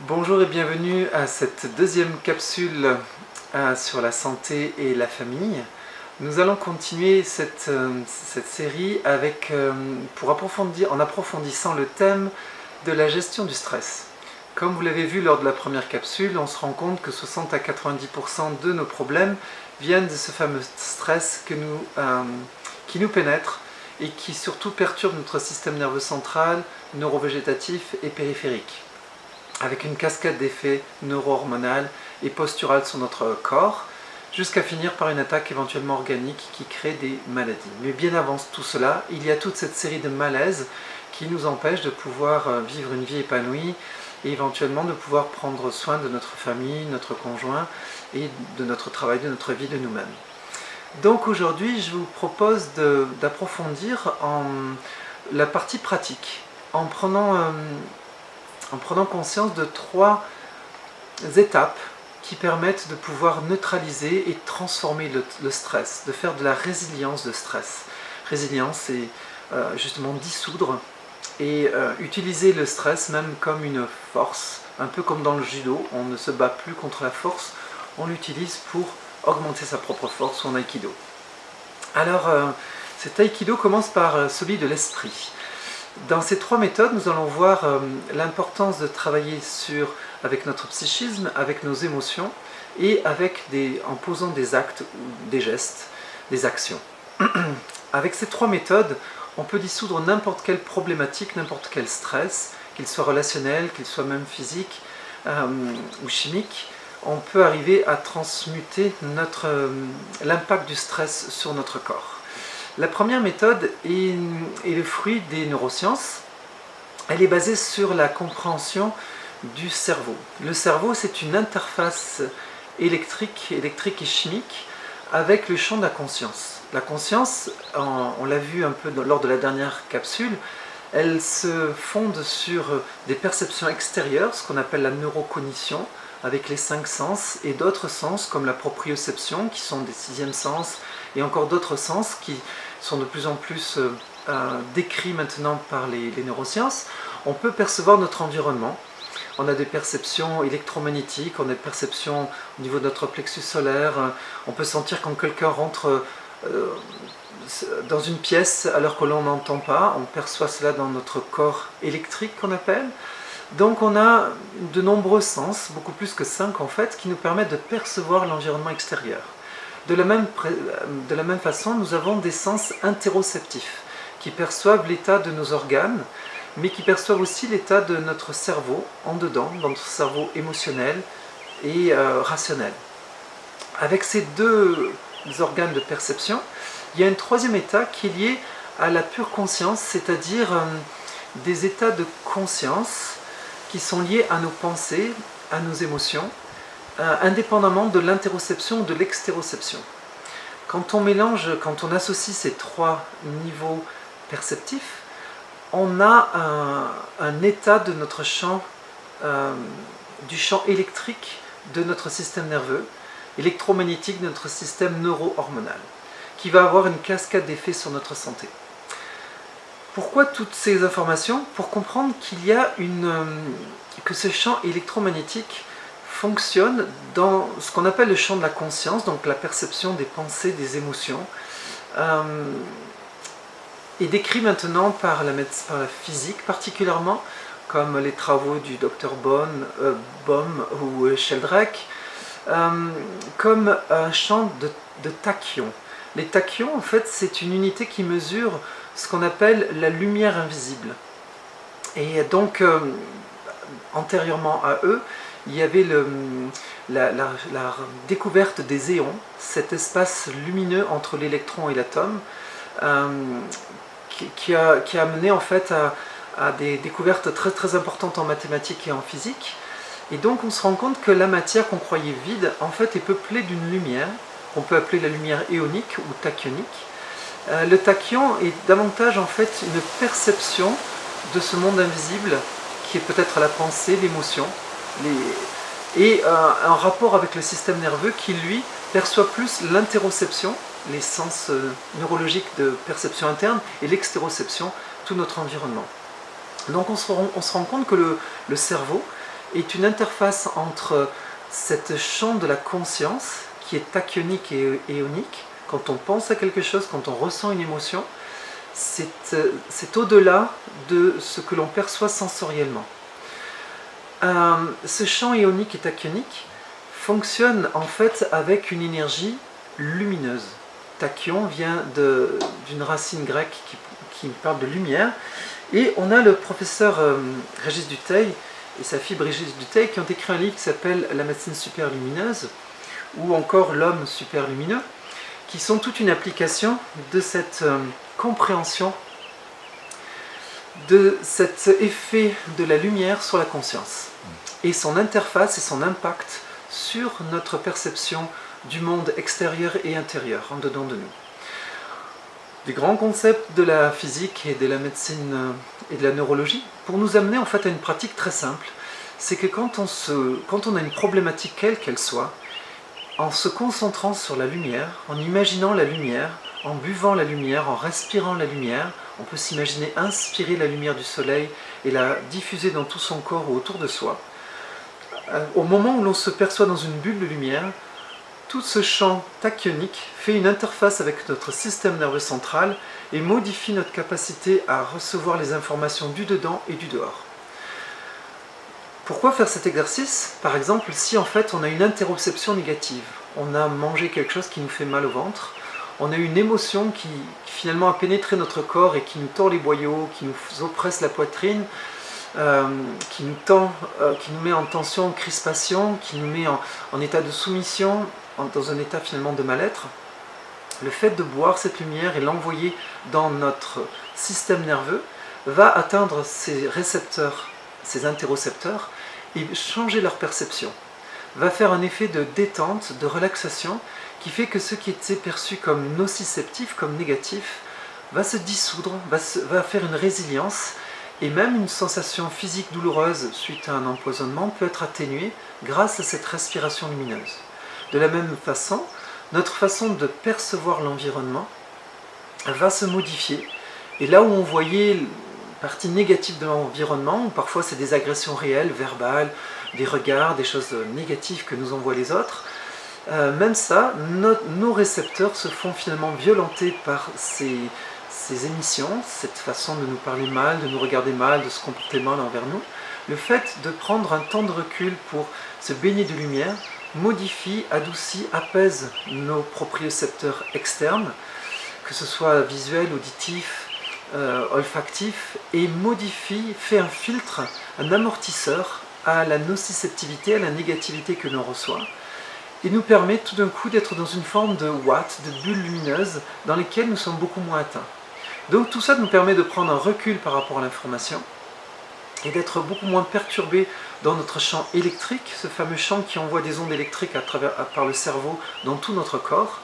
Bonjour et bienvenue à cette deuxième capsule sur la santé et la famille. Nous allons continuer cette série en approfondissant le thème de la gestion du stress. Comme vous l'avez vu lors de la première capsule, on se rend compte que 60 à 90% de nos problèmes viennent de ce fameux stress qui nous pénètre et qui surtout perturbe notre système nerveux central, neurovégétatif et périphérique, avec une cascade d'effets neuro-hormonal et postural sur notre corps, jusqu'à finir par une attaque éventuellement organique qui crée des maladies. Mais bien avant tout cela, il y a toute cette série de malaises qui nous empêchent de pouvoir vivre une vie épanouie et éventuellement de pouvoir prendre soin de notre famille, notre conjoint et de notre travail, de notre vie, de nous-mêmes. Donc aujourd'hui, je vous propose d'approfondir la partie pratique, en prenant conscience de 3 étapes qui permettent de pouvoir neutraliser et transformer le stress, de faire de la résilience de stress. Résilience, c'est justement dissoudre et utiliser le stress même comme une force, un peu comme dans le judo, on ne se bat plus contre la force, on l'utilise pour augmenter sa propre force ou en aïkido. Alors, cet aïkido commence par celui de l'esprit. Dans ces 3 méthodes, nous allons voir l'importance de travailler avec notre psychisme, avec nos émotions et en posant des actes, des gestes, des actions. Avec ces 3 méthodes, on peut dissoudre n'importe quelle problématique, n'importe quel stress, qu'il soit relationnel, qu'il soit même physique ou chimique. On peut arriver à transmuter l'impact du stress sur notre corps. La première méthode est le fruit des neurosciences. Elle est basée sur la compréhension du cerveau. Le cerveau, c'est une interface électrique et chimique avec le champ de la conscience. La conscience, on l'a vu un peu lors de la dernière capsule, elle se fonde sur des perceptions extérieures, ce qu'on appelle la neurocognition, avec les 5 sens et d'autres sens comme la proprioception, qui sont des 6e sens, et encore d'autres sens qui sont de plus en plus décrits maintenant par les neurosciences. On peut percevoir notre environnement. On a des perceptions électromagnétiques, on a des perceptions au niveau de notre plexus solaire. On peut sentir quand quelqu'un rentre dans une pièce alors que l'on n'entend pas. On perçoit cela dans notre corps électrique qu'on appelle. Donc on a de nombreux sens, beaucoup plus que 5 en fait, qui nous permettent de percevoir l'environnement extérieur. De la même façon, nous avons des sens interoceptifs qui perçoivent l'état de nos organes, mais qui perçoivent aussi l'état de notre cerveau en dedans, dans notre cerveau émotionnel et rationnel. Avec ces 2 organes de perception, il y a un 3e état qui est lié à la pure conscience, c'est-à-dire des états de conscience qui sont liés à nos pensées, à nos émotions, indépendamment de l'interoception ou de l'extéroception. Quand on associe ces 3 niveaux perceptifs, on a un état de notre champ, du champ électrique de notre système nerveux, électromagnétique de notre système neuro-hormonal, qui va avoir une cascade d'effets sur notre santé. Pourquoi toutes ces informations? Pour comprendre que ce champ électromagnétique fonctionne dans ce qu'on appelle le champ de la conscience, donc la perception des pensées, des émotions, est décrit maintenant par la physique particulièrement, comme les travaux du Dr Bohm ou Sheldrake, comme un champ de tachyons. Les tachyons, en fait, c'est une unité qui mesure ce qu'on appelle la lumière invisible. Et donc, antérieurement à eux, il y avait la découverte des éons, cet espace lumineux entre l'électron et l'atome, qui a amené en fait à des découvertes très très importantes en mathématiques et en physique. Et donc on se rend compte que la matière qu'on croyait vide, en fait, est peuplée d'une lumière, qu'on peut appeler la lumière ionique ou tachyonique. Le tachyon est davantage en fait une perception de ce monde invisible, qui est peut-être la pensée, l'émotion, et un rapport avec le système nerveux qui, lui, perçoit plus l'interoception, les sens neurologiques de perception interne, et l'extéroception, tout notre environnement. Donc on se rend compte que le cerveau est une interface entre cette champ de la conscience, qui est tachyonique et éonique. Quand on pense à quelque chose, quand on ressent une émotion, c'est au-delà de ce que l'on perçoit sensoriellement. Ce champ éonique et tachyonique fonctionne en fait avec une énergie lumineuse. Tachyon vient d'une racine grecque qui parle de lumière. Et on a le professeur Régis Dutheil et sa fille Brigitte Dutheil qui ont écrit un livre qui s'appelle La médecine super lumineuse ou encore L'homme super lumineux, qui sont toute une application de cette compréhension de cet effet de la lumière sur la conscience et son interface et son impact sur notre perception du monde extérieur et intérieur, en dedans de nous. Des grands concepts de la physique et de la médecine et de la neurologie pour nous amener en fait à une pratique très simple. C'est que quand on a une problématique quelle qu'elle soit, en se concentrant sur la lumière, en imaginant la lumière, en buvant la lumière, en respirant la lumière, on peut s'imaginer inspirer la lumière du soleil et la diffuser dans tout son corps ou autour de soi. Au moment où l'on se perçoit dans une bulle de lumière, tout ce champ tachyonique fait une interface avec notre système nerveux central et modifie notre capacité à recevoir les informations du dedans et du dehors. Pourquoi faire cet exercice? Par exemple, si en fait on a une interoception négative, on a mangé quelque chose qui nous fait mal au ventre, on a une émotion qui finalement a pénétré notre corps et qui nous tord les boyaux, qui nous oppresse la poitrine, qui nous met en tension, en crispation, qui nous met en état de soumission, dans un état finalement de mal-être. Le fait de boire cette lumière et l'envoyer dans notre système nerveux va atteindre ces récepteurs, ces interocepteurs, et changer leur perception. Va faire un effet de détente, de relaxation, qui fait que ce qui était perçu comme nociceptif, comme négatif, va se dissoudre, va faire une résilience, et même une sensation physique douloureuse suite à un empoisonnement peut être atténuée grâce à cette respiration lumineuse. De la même façon, notre façon de percevoir l'environnement va se modifier. Et là où on voyait une partie négative de l'environnement, où parfois c'est des agressions réelles, verbales, des regards, des choses négatives que nous envoient les autres, même ça, nos récepteurs se font finalement violenter par ces émissions, cette façon de nous parler mal, de nous regarder mal, de se comporter mal envers nous. Le fait de prendre un temps de recul pour se baigner de lumière modifie, adoucit, apaise nos propriocepteurs externes, que ce soit visuel, auditif, olfactif, et modifie, fait un filtre, un amortisseur à la nociceptivité, à la négativité que l'on reçoit, et nous permet tout d'un coup d'être dans une forme de ouate, de bulle lumineuse, dans lesquelles nous sommes beaucoup moins atteints. Donc tout ça nous permet de prendre un recul par rapport à l'information, et d'être beaucoup moins perturbé dans notre champ électrique, ce fameux champ qui envoie des ondes électriques par le cerveau dans tout notre corps,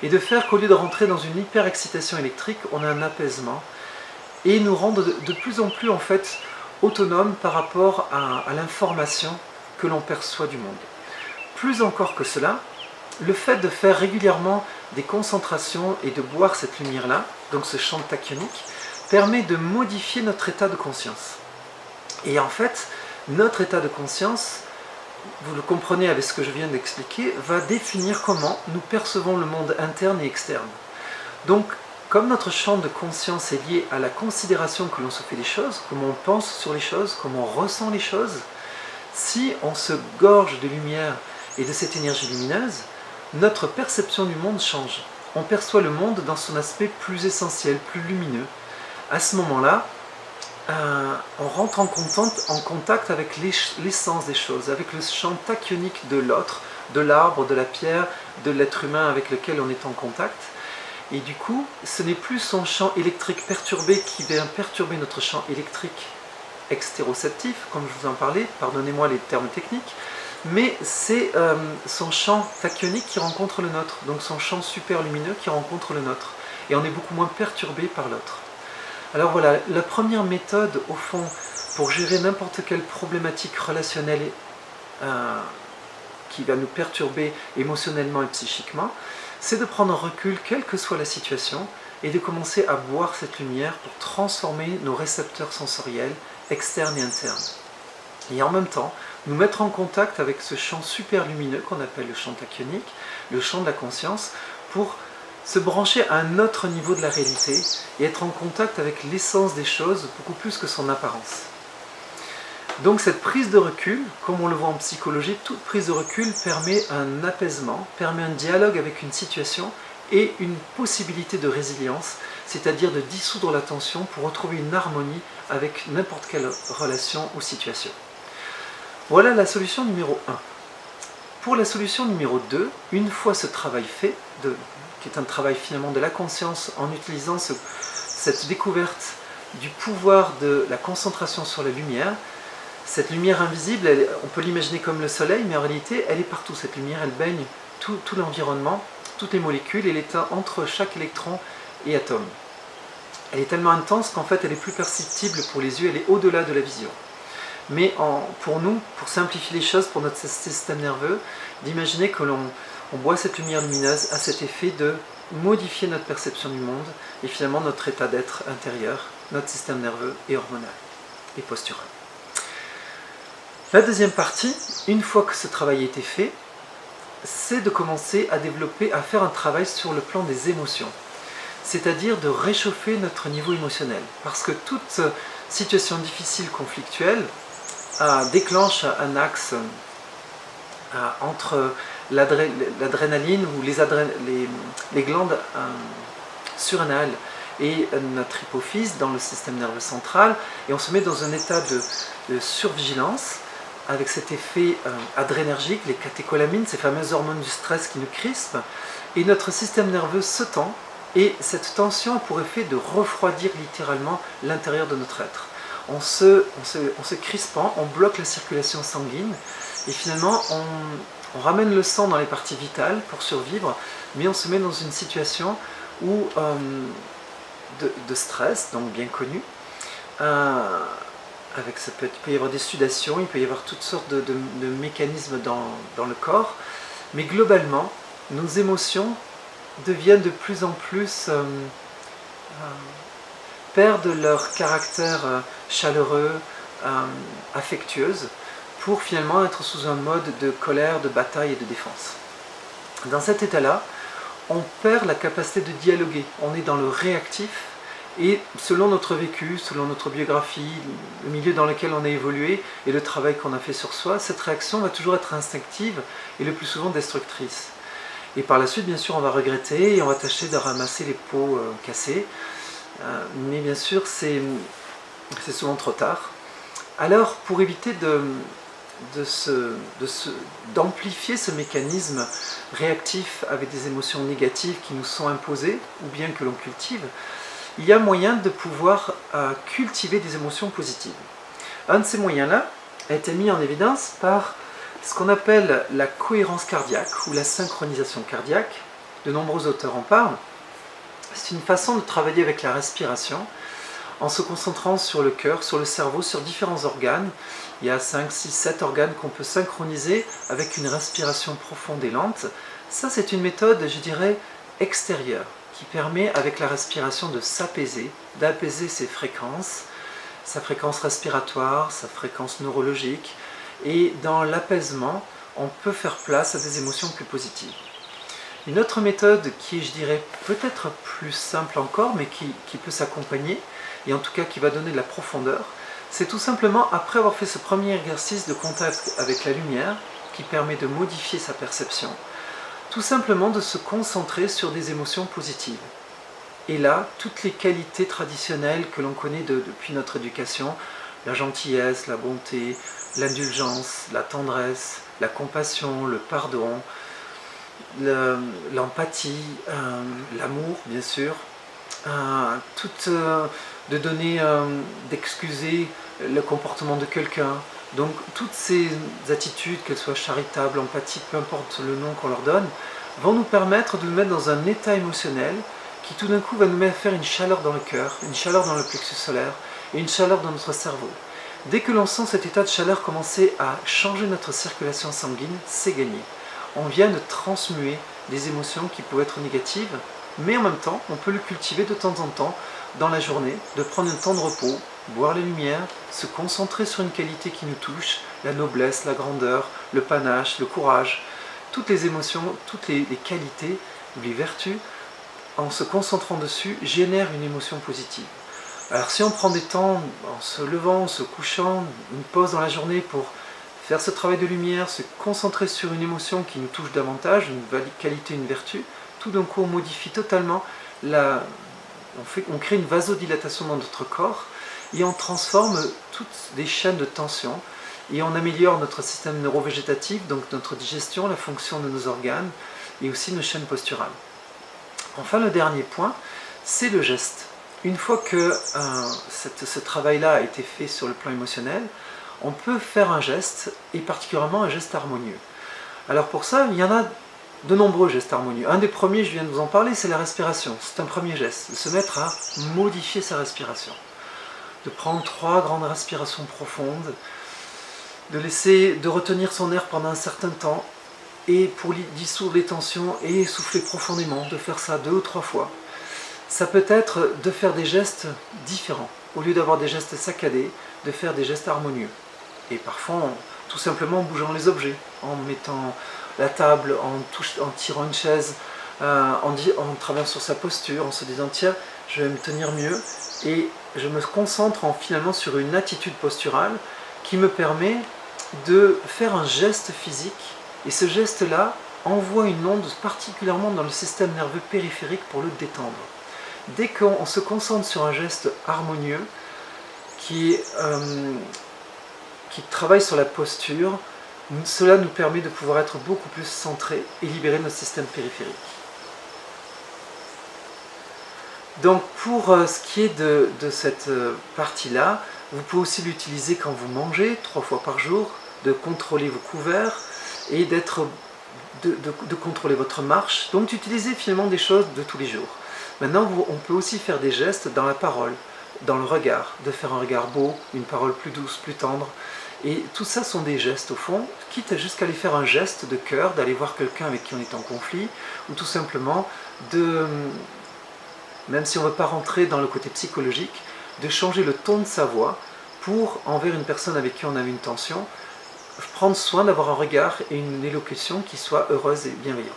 et de faire qu'au lieu de rentrer dans une hyper-excitation électrique, on a un apaisement, et nous rendre de plus en plus en fait autonomes par rapport à l'information que l'on perçoit du monde. Plus encore que cela, le fait de faire régulièrement des concentrations et de boire cette lumière-là, donc ce champ tachyonique, permet de modifier notre état de conscience. Et en fait, notre état de conscience, vous le comprenez avec ce que je viens d'expliquer, va définir comment nous percevons le monde interne et externe. Donc, comme notre champ de conscience est lié à la considération que l'on se fait des choses, comment on pense sur les choses, comment on ressent les choses, si on se gorge de lumière et de cette énergie lumineuse, notre perception du monde change. On perçoit le monde dans son aspect plus essentiel, plus lumineux. À ce moment-là, on rentre en contact avec l'essence des choses, avec le champ tachyonique de l'autre, de l'arbre, de la pierre, de l'être humain avec lequel on est en contact. Et du coup, ce n'est plus son champ électrique perturbé qui vient perturber notre champ électrique extéroceptif, comme je vous en parlais, pardonnez-moi les termes techniques, mais c'est son champ tachyonique qui rencontre le nôtre, donc son champ super lumineux qui rencontre le nôtre. Et on est beaucoup moins perturbé par l'autre. Alors voilà, la première méthode, au fond, pour gérer n'importe quelle problématique relationnelle qui va nous perturber émotionnellement et psychiquement, c'est de prendre un recul, quelle que soit la situation, et de commencer à boire cette lumière pour transformer nos récepteurs sensoriels externes et internes. Et en même temps, nous mettre en contact avec ce champ super lumineux qu'on appelle le champ tachyonique, le champ de la conscience, pour se brancher à un autre niveau de la réalité et être en contact avec l'essence des choses beaucoup plus que son apparence. Donc cette prise de recul, comme on le voit en psychologie, toute prise de recul permet un apaisement, permet un dialogue avec une situation et une possibilité de résilience, c'est-à-dire de dissoudre la tension pour retrouver une harmonie avec n'importe quelle relation ou situation. Voilà la solution numéro 1. Pour la solution numéro 2, une fois ce travail fait, qui est un travail finalement de la conscience en utilisant cette découverte du pouvoir de la concentration sur la lumière, cette lumière invisible, on peut l'imaginer comme le soleil, mais en réalité elle est partout, cette lumière, elle baigne tout l'environnement, toutes les molécules, elle est entre chaque électron et atome. Elle est tellement intense qu'en fait elle est plus perceptible pour les yeux, elle est au-delà de la vision. Mais pour nous, pour simplifier les choses, pour notre système nerveux, d'imaginer que l'on boit cette lumière lumineuse a cet effet de modifier notre perception du monde et finalement notre état d'être intérieur, notre système nerveux et hormonal et postural. La deuxième partie, une fois que ce travail a été fait, c'est de commencer à développer, à faire un travail sur le plan des émotions. C'est-à-dire de réchauffer notre niveau émotionnel. Parce que toute situation difficile, conflictuelle, déclenche un axe entre l'adrénaline ou les glandes surrénales et notre hypophyse dans le système nerveux central, et on se met dans un état de survigilance avec cet effet adrénergique, les catécholamines, ces fameuses hormones du stress qui nous crispent, et notre système nerveux se tend, et cette tension a pour effet de refroidir littéralement l'intérieur de notre être. En se crispant, on bloque la circulation sanguine, et finalement on ramène le sang dans les parties vitales pour survivre, mais on se met dans une situation où, de stress, donc bien connu, il peut y avoir des sudations, il peut y avoir toutes sortes de mécanismes dans le corps, mais globalement, nos émotions deviennent de plus en plus, perdent leur caractère chaleureux, affectueuse, pour finalement être sous un mode de colère, de bataille et de défense. Dans cet état-là, on perd la capacité de dialoguer, on est dans le réactif, et selon notre vécu, selon notre biographie, le milieu dans lequel on a évolué et le travail qu'on a fait sur soi, cette réaction va toujours être instinctive et le plus souvent destructrice. Et par la suite, bien sûr, on va regretter et on va tâcher de ramasser les pots cassés. Mais bien sûr, c'est souvent trop tard. Alors, pour éviter d'amplifier ce mécanisme réactif avec des émotions négatives qui nous sont imposées, ou bien que l'on cultive, il y a moyen de pouvoir cultiver des émotions positives. Un de ces moyens-là a été mis en évidence par ce qu'on appelle la cohérence cardiaque ou la synchronisation cardiaque. De nombreux auteurs en parlent. C'est une façon de travailler avec la respiration en se concentrant sur le cœur, sur le cerveau, sur différents organes. Il y a 5, 6, 7 organes qu'on peut synchroniser avec une respiration profonde et lente. Ça, c'est une méthode, je dirais, extérieure, qui permet avec la respiration de s'apaiser, d'apaiser ses fréquences, sa fréquence respiratoire, sa fréquence neurologique, et dans l'apaisement, on peut faire place à des émotions plus positives. Une autre méthode qui est, je dirais, peut-être plus simple encore, mais qui peut s'accompagner, et en tout cas qui va donner de la profondeur, c'est tout simplement, après avoir fait ce premier exercice de contact avec la lumière, qui permet de modifier sa perception, tout simplement de se concentrer sur des émotions positives. Et là, toutes les qualités traditionnelles que l'on connaît depuis notre éducation, la gentillesse, la bonté, l'indulgence, la tendresse, la compassion, le pardon, l'empathie, l'amour bien sûr, de donner, d'excuser le comportement de quelqu'un. Donc toutes ces attitudes, qu'elles soient charitables, empathiques, peu importe le nom qu'on leur donne, vont nous permettre de nous mettre dans un état émotionnel qui tout d'un coup va nous mettre à faire une chaleur dans le cœur, une chaleur dans le plexus solaire et une chaleur dans notre cerveau. Dès que l'on sent cet état de chaleur commencer à changer notre circulation sanguine, c'est gagné. On vient de transmuer des émotions qui peuvent être négatives, mais en même temps, on peut le cultiver de temps en temps dans la journée, de prendre un temps de repos, voir les lumières, se concentrer sur une qualité qui nous touche, la noblesse, la grandeur, le panache, le courage, toutes les émotions, toutes les qualités ou les vertus, en se concentrant dessus, génèrent une émotion positive. Alors si on prend des temps en se levant, en se couchant, une pause dans la journée pour faire ce travail de lumière, se concentrer sur une émotion qui nous touche davantage, une qualité, une vertu, tout d'un coup on modifie totalement, on crée une vasodilatation dans notre corps et on transforme toutes les chaînes de tension et on améliore notre système neurovégétatif, donc notre digestion, la fonction de nos organes et aussi nos chaînes posturales. Enfin, le dernier point, c'est le geste. Une fois que ce travail-là a été fait sur le plan émotionnel, on peut faire un geste, et particulièrement un geste harmonieux. Alors pour ça, il y en a de nombreux gestes harmonieux. Un des premiers, je viens de vous en parler, c'est la respiration. C'est un premier geste, de se mettre à modifier sa respiration. De prendre 3 grandes respirations profondes, de retenir son air pendant un certain temps, et pour dissoudre les tensions et souffler profondément, de faire ça 2 ou 3 fois. Ça peut être de faire des gestes différents. Au lieu d'avoir des gestes saccadés, de faire des gestes harmonieux. Et parfois, tout simplement en bougeant les objets, en mettant la table, en tirant une chaise, en travaillant sur sa posture, en se disant tiens, je vais me tenir mieux. Et je me concentre finalement sur une attitude posturale qui me permet de faire un geste physique. Et ce geste-là envoie une onde particulièrement dans le système nerveux périphérique pour le détendre. Dès qu'on se concentre sur un geste harmonieux qui travaille sur la posture, cela nous permet de pouvoir être beaucoup plus centré et libérer notre système périphérique. Donc pour ce qui est de cette partie-là, vous pouvez aussi l'utiliser quand vous mangez, 3 fois par jour, de contrôler vos couverts et de contrôler votre marche, donc d'utiliser finalement des choses de tous les jours. Maintenant, on peut aussi faire des gestes dans la parole, dans le regard, de faire un regard beau, une parole plus douce, plus tendre. Et tout ça sont des gestes au fond, quitte jusqu'à aller faire un geste de cœur, d'aller voir quelqu'un avec qui on est en conflit, ou tout simplement même si on ne veut pas rentrer dans le côté psychologique, de changer le ton de sa voix pour, envers une personne avec qui on a une tension, prendre soin d'avoir un regard et une élocution qui soit heureuse et bienveillante.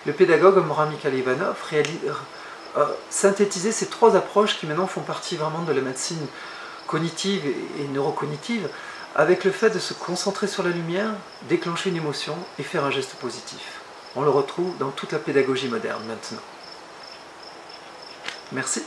Le pédagogue Morin Mikhaël-Ivanov synthétisé ces 3 approches qui maintenant font partie vraiment de la médecine cognitive et neurocognitive, avec le fait de se concentrer sur la lumière, déclencher une émotion et faire un geste positif. On le retrouve dans toute la pédagogie moderne maintenant. Merci.